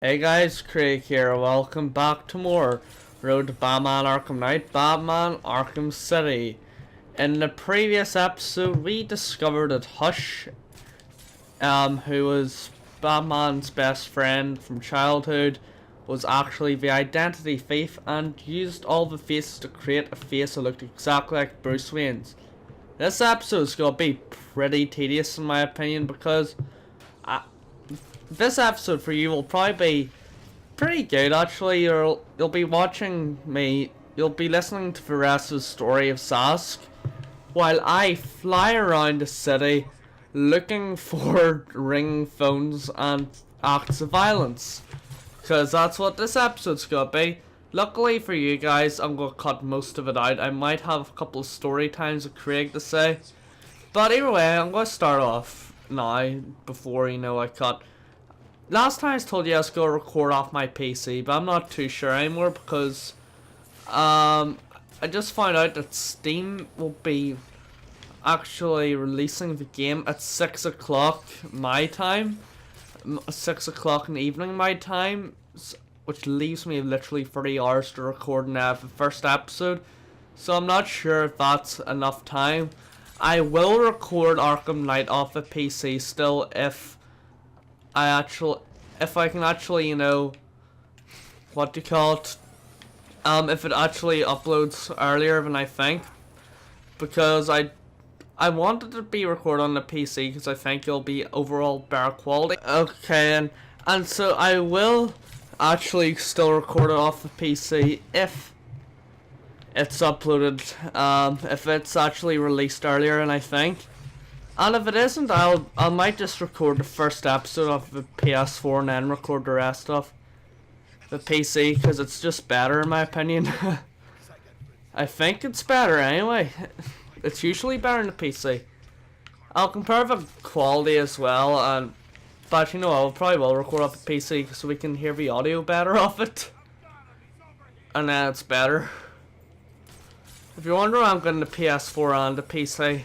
Hey guys, Craig here. Welcome back to more Road to Batman Arkham Knight, Batman Arkham City. In the previous episode, we discovered that Hush, who was Batman's best friend from childhood, was actually the identity thief and used all the faces to create a face that looked exactly like Bruce Wayne's. This episode is going to be pretty tedious in my opinion because this episode for you will probably be pretty good actually. You'll be watching me, you'll be listening to the rest of the story of Zsasz while I fly around the city looking for ring phones and acts of violence. Because that's what this episode's gonna be. Luckily for you guys, I'm gonna cut most of it out. I might have a couple of story times with Craig to say. But either way, I'm gonna start off now before I cut. Last time I told you I was going to record off my PC, but I'm not too sure anymore because I just found out that Steam will be actually releasing the game at 6 o'clock my time, 6 o'clock in the evening my time, which leaves me literally 30 hours to record the first episode, so I'm not sure if that's enough time. I will record Arkham Knight off the PC still if I can actually, what do you call it? If it actually uploads earlier than I think, because I wanted to be recorded on the PC because I think it'll be overall better quality. Okay, and so I will actually still record it off the PC if it's uploaded, if it's actually released earlier than I think. And if it isn't, I might just record the first episode of the PS4 and then record the rest of the PC because it's just better in my opinion. I think it's better anyway. It's usually better in the PC. I'll compare the quality as well, but I probably will record off the PC so we can hear the audio better off it. And then it's better. If you're wondering, I'm getting the PS4 and the PC.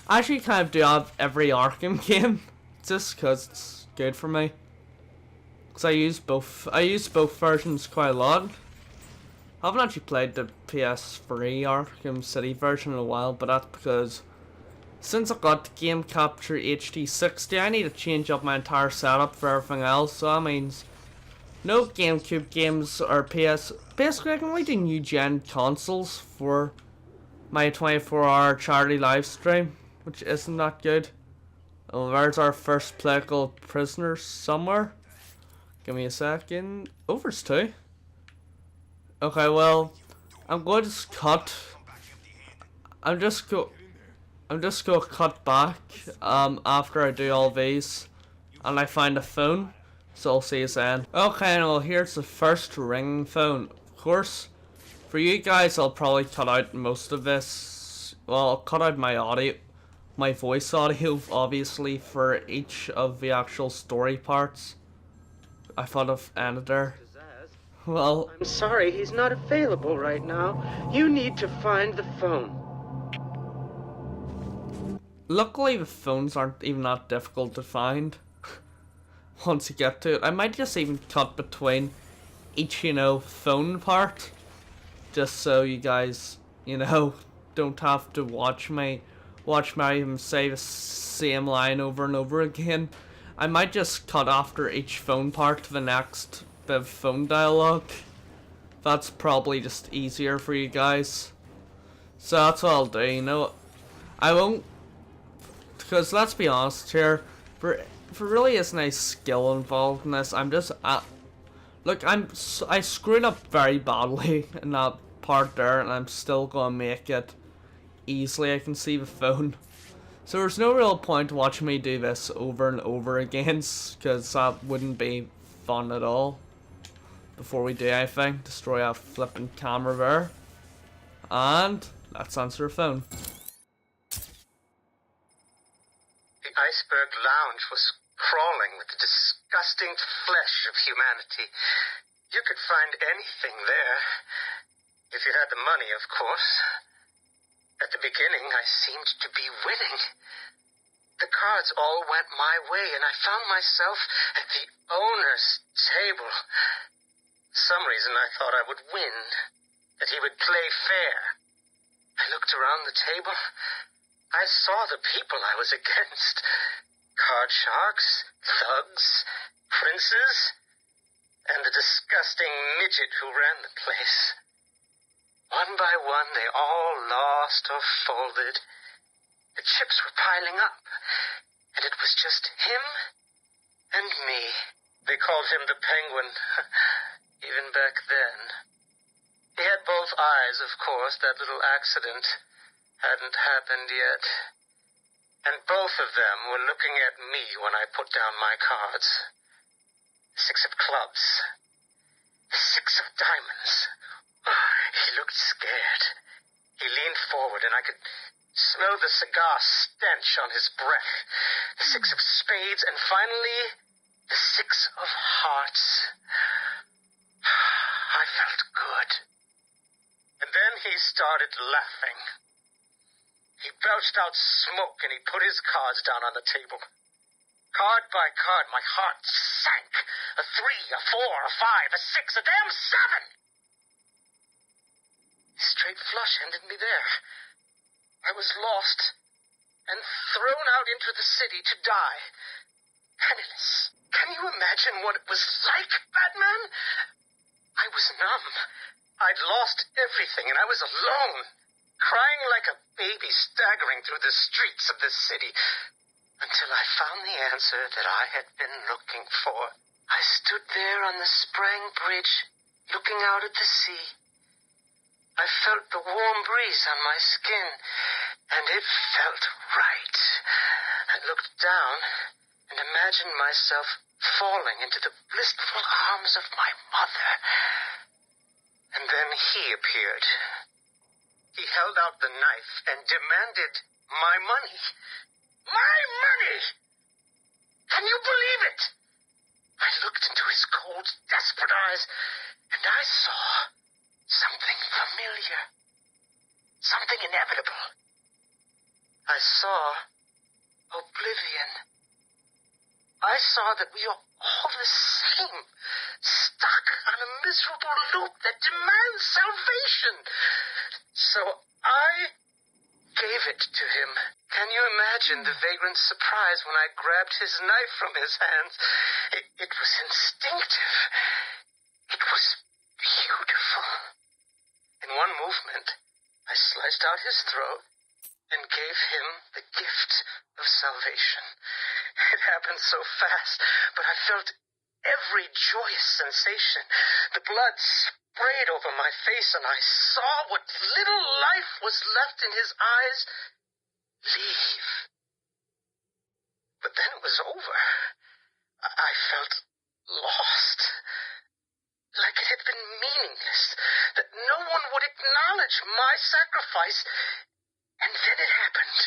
I actually kind of do have every Arkham game, just because it's good for me. Because I use both versions quite a lot. I haven't actually played the PS3 Arkham City version in a while, but that's because since I got the Game Capture HD60, I need to change up my entire setup for everything else, so that means no GameCube games or basically I can only do new gen consoles for my 24-hour charity live stream, which isn't that good. Oh, there's our first political prisoner somewhere. Give me a second. Oh, there's two. Okay, well, I'm going to cut. I'm just going to cut back after I do all these and I find a phone. So I'll see you then. Okay, well, here's the first ring phone. Of course, for you guys, I'll probably cut out most of this. Well, I'll cut out my audio. My voice audio, obviously, for each of the actual story parts. I thought of ended there. Well, I'm sorry, he's not available right now. You need to find the phone. Luckily, the phones aren't even that difficult to find. Once you get to it, I might just even cut between each, phone part, just so you guys, don't have to watch me say the same line over and over again. I might just cut after each phone part to the next bit of phone dialogue. That's probably just easier for you guys. So that's what I'll do, I won't, because let's be honest here, there really isn't any skill involved in this. I'm just, look, I screwed up very badly in that part there, and I'm still gonna make it easily. I can see the phone, so there's no real point watching me do this over and over again, because that wouldn't be fun at all. Before we do anything, destroy a flipping camera there, and let's answer the phone. The iceberg lounge was crawling with the disgusting flesh of humanity. You could find anything there, if you had the money, of course. At the beginning, I seemed to be winning. The cards all went my way, and I found myself at the owner's table. For some reason I thought I would win, that he would play fair. I looked around the table. I saw the people I was against. Card sharks, thugs, princes, and the disgusting midget who ran the place. One by one, they all lost or folded. The chips were piling up, and it was just him and me. They called him the Penguin, even back then. He had both eyes, of course. That little accident hadn't happened yet. And both of them were looking at me when I put down my cards. 6 of clubs. 6 of diamonds. He looked scared. He leaned forward, and I could smell the cigar stench on his breath. The 6 of spades, and finally, the 6 of hearts. I felt good. And then he started laughing. He belched out smoke, and he put his cards down on the table. Card by card, my heart sank. A 3, a 4, a 5, a 6, a damn 7! Straight flush ended me there. I was lost and thrown out into the city to die. Penniless. Can you imagine what it was like, Batman? I was numb. I'd lost everything, and I was alone, crying like a baby staggering through the streets of this city, until I found the answer that I had been looking for. I stood there on the Sprang Bridge, looking out at the sea. I felt the warm breeze on my skin, and it felt right. I looked down and imagined myself falling into the blissful arms of my mother. And then he appeared. He held out the knife and demanded my money. My money! Can you believe it? I looked into his cold, desperate eyes, and I saw something familiar. Something inevitable. I saw oblivion. I saw that we are all the same, stuck on a miserable loop that demands salvation. So I gave it to him. Can you imagine the vagrant surprise when I grabbed his knife from his hands? It was instinctive. It was beautiful. In one movement, I sliced out his throat and gave him the gift of salvation. It happened so fast, but I felt every joyous sensation. The blood sprayed over my face, and I saw what little life was left in his eyes leave. But then it was over. I felt lost. Like it had been meaningless, that no one would acknowledge my sacrifice. And then it happened.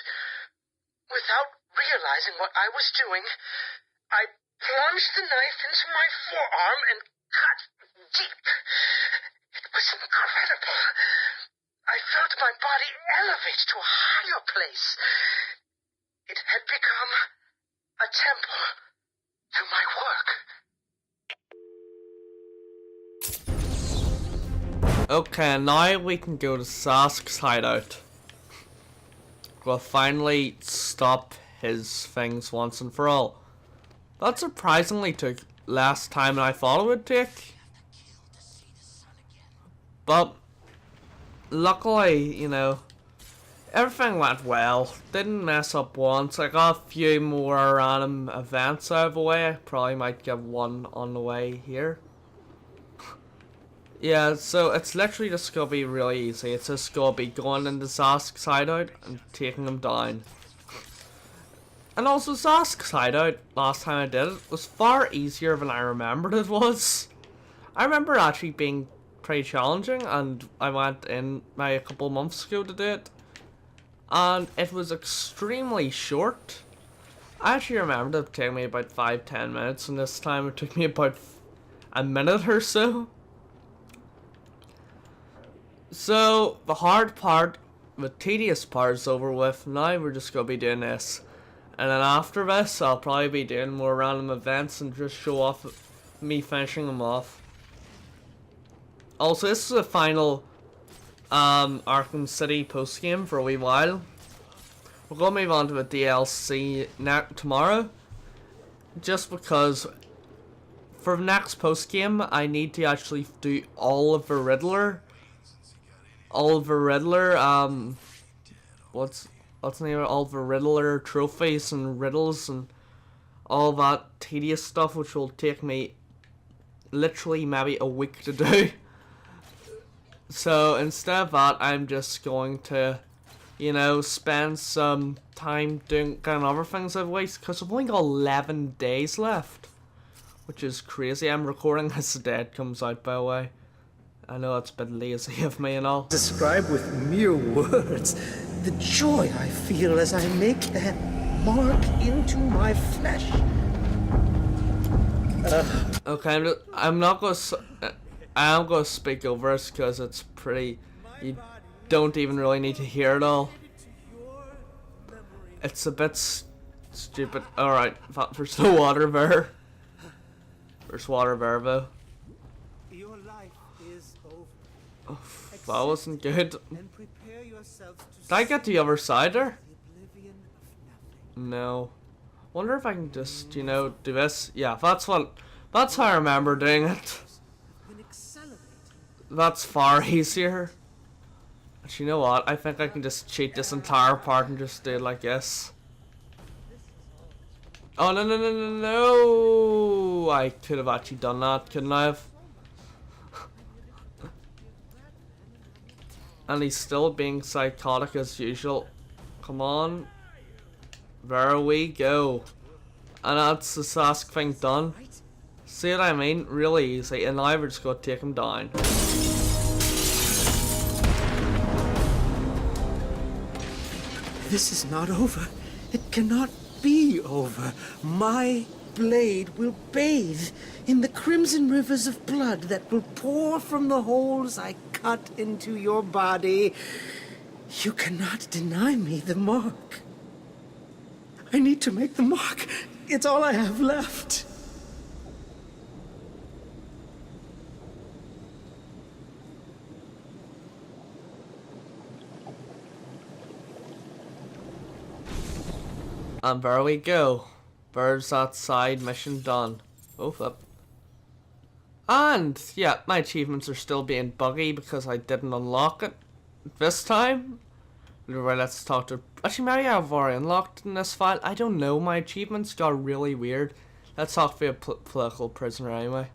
Without realizing what I was doing, I plunged the knife into my forearm and cut deep. It was incredible. I felt my body elevate to a higher place. It had become a temple to my work. Okay, now we can go to Zsasz's hideout. We'll finally stop his things once and for all. That surprisingly took less time than I thought it would take. But luckily, you know, everything went well. Didn't mess up once. I got a few more random events out of the way. I probably might get one on the way here. Yeah, so it's literally just gonna be really easy. It's just gonna be going into Zsasz's hideout and taking him down. And also Zsasz's hideout, last time I did it, was far easier than I remembered it was. I remember actually being pretty challenging, and I went in maybe a couple months ago to do it. And it was extremely short. I actually remembered it taking me about 5-10 minutes, and this time it took me about a minute or so. So, the hard part, the tedious part is over with. Now we're just going to be doing this. And then after this, I'll probably be doing more random events and just show off me finishing them off. Also, this is the final Arkham City postgame for a wee while. We're going to move on to a DLC tomorrow. Just because for the next postgame, I need to actually do all of the Riddler. What's the name of it? All the Riddler trophies and riddles and all that tedious stuff, which will take me literally maybe a week to do. So instead of that, I'm just going to, you know, spend some time doing kind of other things I've wasted, because I've only got 11 days left, which is crazy. I'm recording as the dead comes out, by the way. I know it's a bit lazy of me and all. Describe with mere words the joy I feel as I make that mark into my flesh. Okay, I'm not gonna. I'm gonna speak over it because it's pretty. You don't even really need to hear it all. It's a bit stupid. All right, there's no water there. There's water there though. Your life is over. Oh, that wasn't good. And prepare yourselves to Did I get the other side there? the oblivion of nothing. No. Wonder if I can just, you know, do this. Yeah, that's how I remember doing it. When accelerating, That's far easier. But you know what? I think I can just cheat this entire part and just do it like this. Oh, no. I could have actually done that, couldn't I have? And he's still being psychotic as usual. Come on. There we go. And that's the Zsasz thing done. See what I mean? Really easy. And now we're just going to take him down. this is not over. It cannot be over. My blade will bathe in the crimson rivers of blood that will pour from the holes I cut into your body. You cannot deny me the mark. I need to make the mark. It's all I have left. And there we go. There's that side mission done. Oh, up. And, yeah, my achievements are still being buggy because I didn't unlock it this time. Right, let's talk to... Actually, maybe I've already unlocked in this file. I don't know, my achievements got really weird. Let's talk to a political prisoner anyway.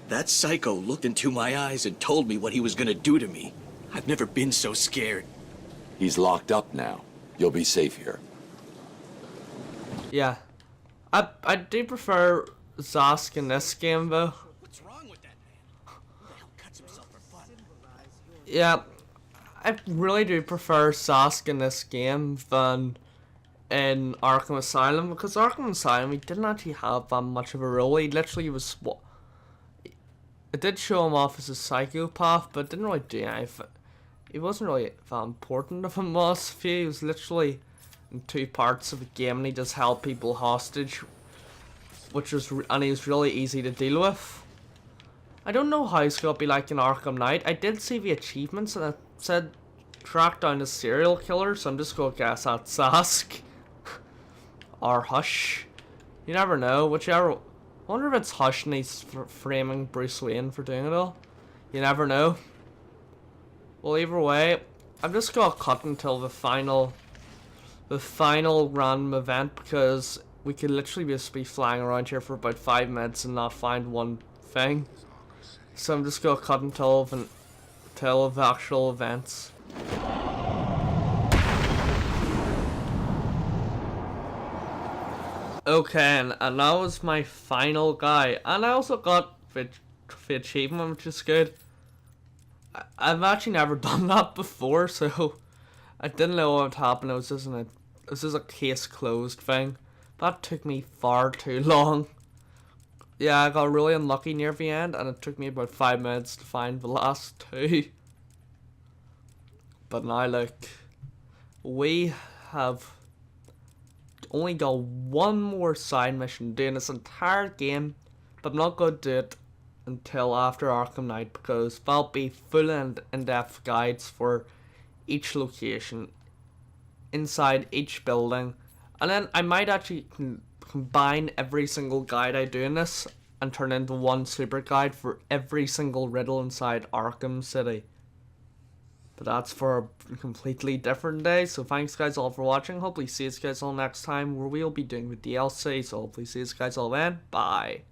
That psycho looked into my eyes and told me what he was gonna do to me. I've never been so scared. He's locked up now. You'll be safe here. Yeah. I do prefer Zsasz in this game though. What's wrong with that man? Who the hell cuts himself for fun? Yeah. I really do prefer Zsasz in this game than in Arkham Asylum, because Arkham Asylum, he didn't actually have that much of a role. He literally was what. It did show him off as a psychopath, but it didn't really do anything. He wasn't really that important of a boss. He was literally in 2 parts of the game, and he just held people hostage, and he was really easy to deal with. I don't know how it's gonna be like in Arkham Knight. I did see the achievements, and it said track down a serial killer, so I'm just gonna guess that's Zsasz or Hush. You never know. Whichever. I wonder if it's Hush and he's framing Bruce Wayne for doing it all. You never know. Well, either way, I'm just gonna cut until the final random event, because we could literally just be flying around here for about 5 minutes and not find one thing. So I'm just gonna cut until the actual events. Okay, and that was my final guy, and I also got the achievement, which is good. I've actually never done that before, so I didn't know what would happen. This is a case closed thing. That took me far too long. Yeah, I got really unlucky near the end, and it took me about 5 minutes to find the last 2. But now look, we have only got one more side mission doing this entire game, but I'm not going to do it until after Arkham Knight, because that'll be full and in-depth guides for each location, inside each building, and then I might actually combine every single guide I do in this and turn into one super guide for every single riddle inside Arkham City. But that's for a completely different day, so thanks guys all for watching. Hopefully see you guys all next time, where we'll be doing the DLC, so hopefully see you guys all then. Bye.